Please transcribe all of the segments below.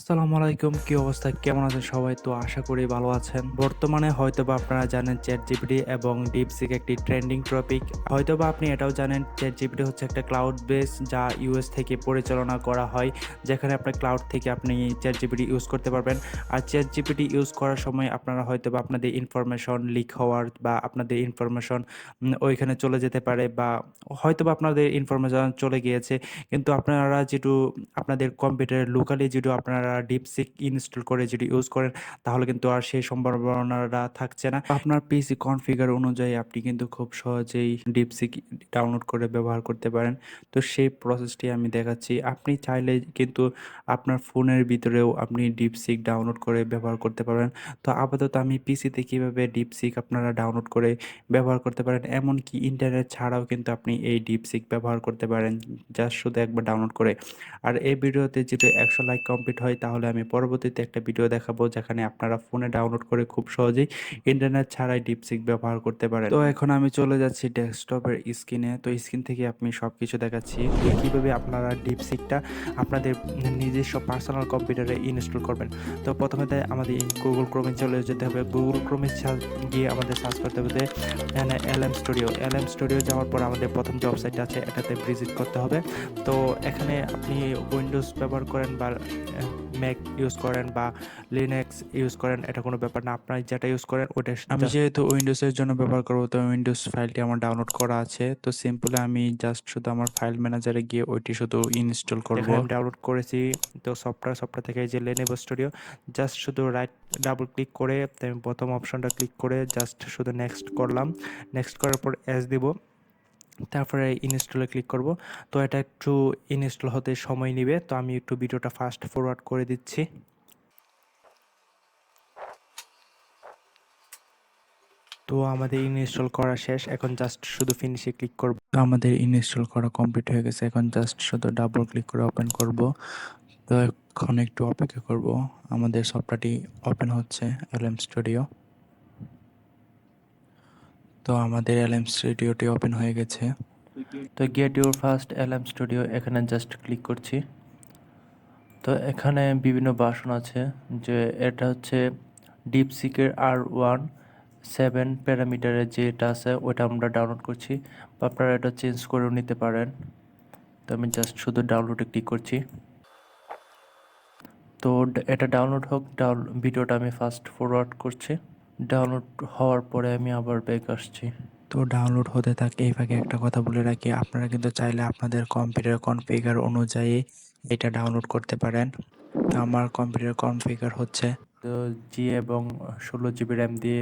আসসালামু আলাইকুম, কি অবস্থা, কেমন আছেন সবাই? তো আশা করি ভালো আছেন। বর্তমানে হয়তোবা আপনারা জানেন চ্যাটজিপিটি এবং ডিপসিক একটি ট্রেন্ডিং টপিক। হয়তোবা আপনি এটাও জানেন চ্যাটজিপিটি হচ্ছে একটা ক্লাউড বেস যা ইউএস থেকে পরিচালনা করা হয়, যেখানে আপনার ক্লাউড থেকে আপনি চ্যাটজিপিটি ইউজ করতে পারবেন। আর চ্যাটজিপিটি ইউজ করার সময় আপনারা হয়তোবা আপনাদের ইনফরমেশন লিক হওয়ার বা আপনাদের ইনফরমেশন ওইখানে চলে যেতে পারে, বা হয়তোবা আপনাদের ইনফরমেশন চলে গিয়েছে, কিন্তু আপনারা যেটু আপনাদের কম্পিউটারে লোকালি যেটু আপনারা ডিপসিক ইনস্টল করে যেটি ইউজ করেন, তাহলে কিন্তু আর সেই সম্ভাবনাটা থাকছে না। আপনার পিসি কনফিগার অনুযায়ী আপনি কিন্তু খুব সহজেই ডিপসিক ডাউনলোড করে ব্যবহার করতে পারেন। তো সেই প্রসেসটি আমি দেখাচ্ছি। আপনি চাইলে কিন্তু আপনার ফোনের ভিতরেও আপনি ডিপসিক ডাউনলোড করে ব্যবহার করতে পারেন। তো আপাতত আমি পিসিতে কীভাবে ডিপসিক আপনারা ডাউনলোড করে ব্যবহার করতে পারেন, এমনকি ইন্টারনেট ছাড়াও কিন্তু আপনি এই ডিপসিক ব্যবহার করতে পারেন জাস্ট শুধু একবার ডাউনলোড করে। আর এই ভিডিওতে যদি 100 লাইক কমপ্লিট হয়, তাহলে আমি পরবর্তীতে একটা ভিডিও দেখাবো যেখানে আপনারা ফোনে ডাউনলোড করে খুব সহজেই ইন্টারনেট ছাড়াই ডিপসিক ব্যবহার করতে পারেন। তো এখন আমি চলে যাচ্ছি ডেস্কটপের স্ক্রিনে। তো স্ক্রিন থেকে আপনি সব কিছু দেখাচ্ছি তো কীভাবে আপনারা ডিপসিকটা আপনাদের নিজস্ব পার্সোনাল কম্পিউটারে ইনস্টল করবেন। তো প্রথমে আমাদের গুগল ক্রোমে চলে যেতে হবে। গুগল ক্রোমে গিয়ে আমাদের সার্চ করতে হবে এখানে এলএম স্টুডিও যাওয়ার পর আমাদের প্রথম যে ওয়েবসাইট আছে এটাতে ভিজিট করতে হবে। তো এখানে আপনি উইন্ডোজ ব্যবহার করেন বা ম্যাক ইউজ করেন বা লিনাক্স ইউজ করেন, এটা কোনো ব্যাপার না, আপনার যেটা ইউজ করেন ওটা। আমি যেহেতু উইন্ডোজের জন্য ব্যবহার করবো, তো উইন্ডোজ ফাইলটি আমার ডাউনলোড করা আছে। তো সিম্পলি আমি জাস্ট শুধু আমার ফাইল ম্যানেজারে গিয়ে ওইটি শুধু ইনস্টল করবো। আমি ডাউনলোড করেছি। তো সফটওয়্যার থেকে যে লেনোভো স্টুডিও, জাস্ট শুধু রাইট ডাবল ক্লিক করে আমি প্রথম অপশনটা ক্লিক করে জাস্ট শুধু নেক্সট করলাম। নেক্সট করার পর দিব, তারপরে ইনস্টলে ক্লিক করব। তো এটা একটু ইনস্টল হতে সময় নেবে, তো আমি একটু ভিডিওটা ফাস্ট ফরওয়ার্ড করে দিচ্ছি। তো আমাদের ইনস্টল করা শেষ, এখন জাস্ট শুধু ফিনিশে ক্লিক করব। তো আমাদের ইনস্টল করা কমপ্লিট হয়ে গেছে, এখন জাস্ট শুধু ডাবল ক্লিক করে ওপেন করব। তো এখন একটু অপেক্ষা করব, আমাদের সফটওয়্যারটি ওপেন হচ্ছে এলএম স্টুডিও। তো আমাদের এলএম স্টুডিওটি ওপেন হয়ে গেছে। তো get your first LM studio, এখানে জাস্ট ক্লিক করছি। তো এখানে বিভিন্ন ভার্সন আছে, যে এটা হচ্ছে ডিপসিকের R17 প্যারামিটারের যেটা আছে ওটা আমরা ডাউনলোড করছি, বা আপনারা এটা চেঞ্জ করেও নিতে পারেন। তো আমি জাস্ট শুধু ডাউনলোডে ক্লিক করছি। তো এটা ডাউনলোড হোক, ভিডিওটা আমি ফাস্ট ফরওয়ার্ড করছি। ডাউনলোড হওয়ার পরে আমি আবার ব্যাক আসছি। তো ডাউনলোড হতে থাকে, এই ফাঁকে একটা কথা বলে রাখি, আপনারা কিন্তু চাইলে আপনাদের কম্পিউটার কনফিগার অনুযায়ী এটা ডাউনলোড করতে পারেন। তো আমার কম্পিউটার কনফিগার হচ্ছে তো জি এবং 16 GB র্যাম দিয়ে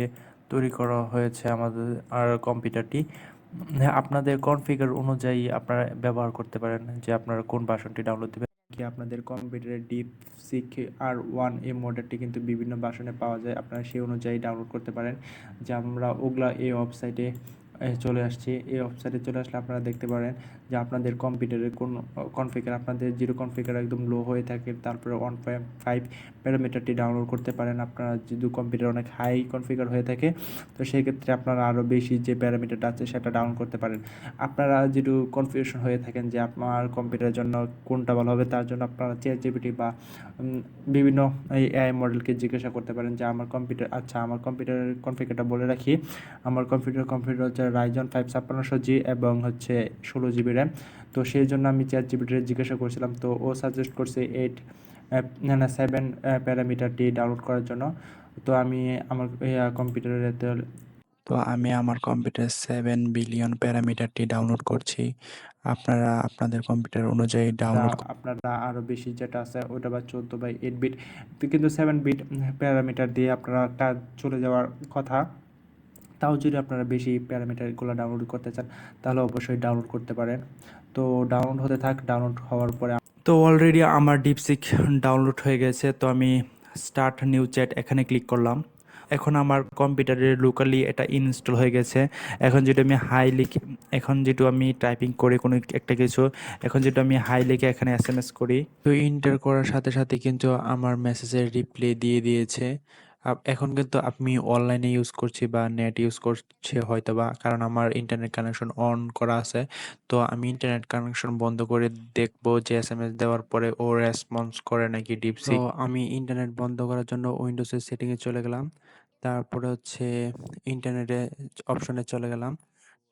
তৈরি করা হয়েছে আমাদের আর কম্পিউটারটি। আপনাদের কনফিগার অনুযায়ী আপনারা ব্যবহার করতে পারেন যে আপনারা কোন ভার্সনটি ডাউনলোড দেবেন। কি আপনাদের কম্পিউটারের ডিপসিক R1 এই মডেলটি কিন্তু বিভিন্ন ভার্সনে পাওয়া যায়, আপনারা সেই অনুযায়ী ডাউনলোড করতে পারেন। যে আমরা ওগুলা এই ওয়েবসাইটে চলে আসছি। এই ওয়েবসাইটে চলে আসলে আপনারা দেখতে পারেন যে আপনাদের কম্পিউটারের কোন কনফিগার, আপনাদের জিরো কনফিগার একদম লো হয়ে থাকে, তারপরে 1.5 প্যারামিটারটি ডাউনলোড করতে পারেন। আপনারা যদি কম্পিউটার অনেক হাই কনফিগার হয়ে থাকে, তো সেই ক্ষেত্রে আপনারা আরও বেশি যে প্যারামিটারটা আছে সেটা ডাউনলোড করতে পারেন। আপনারা যেটু কনফিউশন হয়ে থাকেন যে আপনার কম্পিউটারের জন্য কোনটা ভালো হবে, তার জন্য আপনারা চ্যাটজিপিটি বা বিভিন্ন এই এআই মডেলকে জিজ্ঞাসা করতে পারেন যে আমার কম্পিউটার, আচ্ছা আমার কম্পিউটারের কনফিগারটা বলে রাখি। আমার কম্পিউটার হচ্ছে Ryzen 5 5600G এবং হচ্ছে 16 GB র্যাম। তো সেই জন্য আমি চ্যাটজিপিটিতে জিজ্ঞাসা করছিলাম, তো ও সাজেস্ট করছে 7 প্যারামিটারটি ডাউনলোড করার জন্য। তো আমি আমার কম্পিউটারে 7 বিলিয়ন প্যারামিটারটি ডাউনলোড করছি। আপনারা আপনাদের কম্পিউটার অনুযায়ী ডাউনলোড আপনারা আরও বেশি যেটা আছে ওটা বা 14/8 বিট, কিন্তু 7 বিট প্যারামিটার দিয়ে আপনারা কাজ চলে যাওয়ার কথা। তাও যদি আপনারা বেশি প্যারামিটারগুলো ডাউনলোড করতে চান, তাহলে অবশ্যই ডাউনলোড করতে পারেন। তো ডাউনলোড হতে থাক, ডাউনলোড হওয়ার পরে তো অলরেডি আমার ডিপসিক ডাউনলোড হয়ে গেছে। তো আমি স্টার্ট নিউ চ্যাট এখানে ক্লিক করলাম। এখন আমার কম্পিউটারে লোকালি এটা ইনস্টল হয়ে গেছে। এখন যেটা আমি হাই লিখে, এখন যেটা আমি টাইপিং করে কোনো একটা কিছু, এখন যেটা আমি হাই লিখে এখানে এসএমএস করি, তো ইন্টার করার সাথে সাথে কিন্তু আমার মেসেজের রিপ্লাই দিয়ে দিয়েছে। এখন কিন্তু আমি অনলাইনে ইউজ করছি বা নেট ইউজ করছি হয়তোবা, কারণ আমার ইন্টারনেট কানেকশন অন করা আছে। তো আমি ইন্টারনেট কানেকশন বন্ধ করে দেখবো যে এসএমএস দেওয়ার পরে ও রেসপন্স করে নাকি ডিপসিক। তো আমি ইন্টারনেট বন্ধ করার জন্য উইন্ডোজের সেটিংয়ে চলে গেলাম। তারপরে হচ্ছে ইন্টারনেটে অপশনে চলে গেলাম।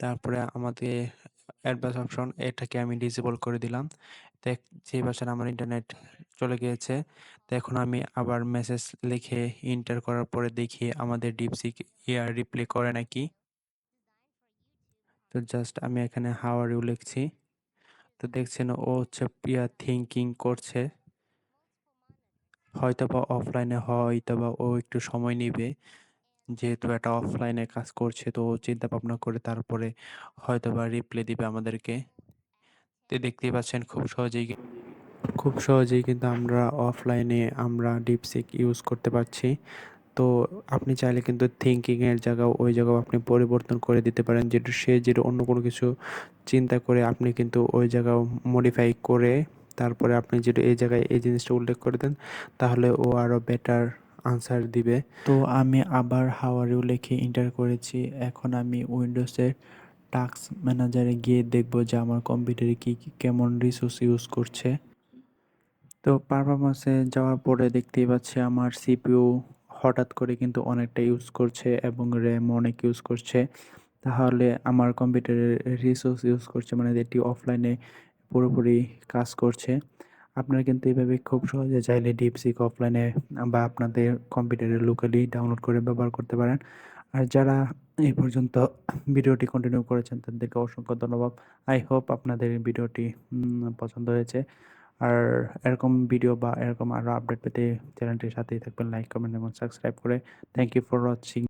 তারপরে আমাদের অ্যাডভান্স অপশন এটাকে আমি ডিসেবল করে দিলাম। দেখ, যে বাসার আমার ইন্টারনেট চলে গিয়েছে। তো এখন আমি আবার মেসেজ লিখে এন্টার করার পরে দেখি আমাদের ডিপসিক রিপ্লাই করে নাকি। তো জাস্ট আমি এখানে হাউ আর ইউ লিখছি। তো দেখছেন ও হচ্ছে থিঙ্কিং করছে। হয়তোবা অফলাইনে হয়তোবা ও একটু সময় নিবে। যেহেতু এটা অফলাইনে কাজ করছে তো ও চিন্তা ভাবনা করে তারপরে হয়তোবা রিপ্লাই দিবে আমাদেরকে। তো দেখতেই পাচ্ছেন খুব সহজেই কিন্তু আমরা অফলাইনে আমরা ডিপসিক ইউজ করতে পারছি। তো আপনি চাইলে কিন্তু থিঙ্কিংয়ের জায়গাও ওই জায়গাও আপনি পরিবর্তন করে দিতে পারেন, যেটা সে যেটা অন্য কোনো কিছু চিন্তা করে আপনি কিন্তু ওই জায়গাও মডিফাই করে তারপরে আপনি যেটা এই জায়গায় এই জিনিসটা উল্লেখ করে দেন, তাহলে ও আরও বেটার আনসার দিবে। তো আমি আবার হাউ আর ইউ লিখে এন্টার করেছি। এখন আমি উইন্ডোজের টাস্ক ম্যানেজারে গিয়ে দেখব যে আমার কম্পিউটারে কি কেমন রিসোর্স ইউজ করছে। তো পারফরম্যান্সে যাওয়ার পরে দেখতেই পাচ্ছি আমার সিপিইউ হঠাৎ করে কিন্তু অনেকটা ইউজ করছে এবং র্যাম অনেক ইউজ করছে। তাহলে আমার কম্পিউটারের রিসোর্স ইউজ করছে, মানে এটি অফলাইনে পুরোপুরি কাজ করছে। আপনারা কিন্তু এইভাবে খুব সহজে চাইলে ডিপসিক অফলাইনে বা আপনাদের কম্পিউটারে লোকালি ডাউনলোড করে ব্যবহার করতে পারেন। আর যারা এই পর্যন্ত ভিডিওটি কন্টিনিউ করেছেন তাদেরকে অসংখ্য ধন্যবাদ। আই হোপ আপনাদের এই ভিডিওটি পছন্দ হয়েছে। আর এরকম ভিডিও বা এরকম আরও আপডেট পেতে চ্যানেলটির সাথেই থাকবেন, লাইক কমেন্ট এবং সাবস্ক্রাইব করে। Thank you for watching.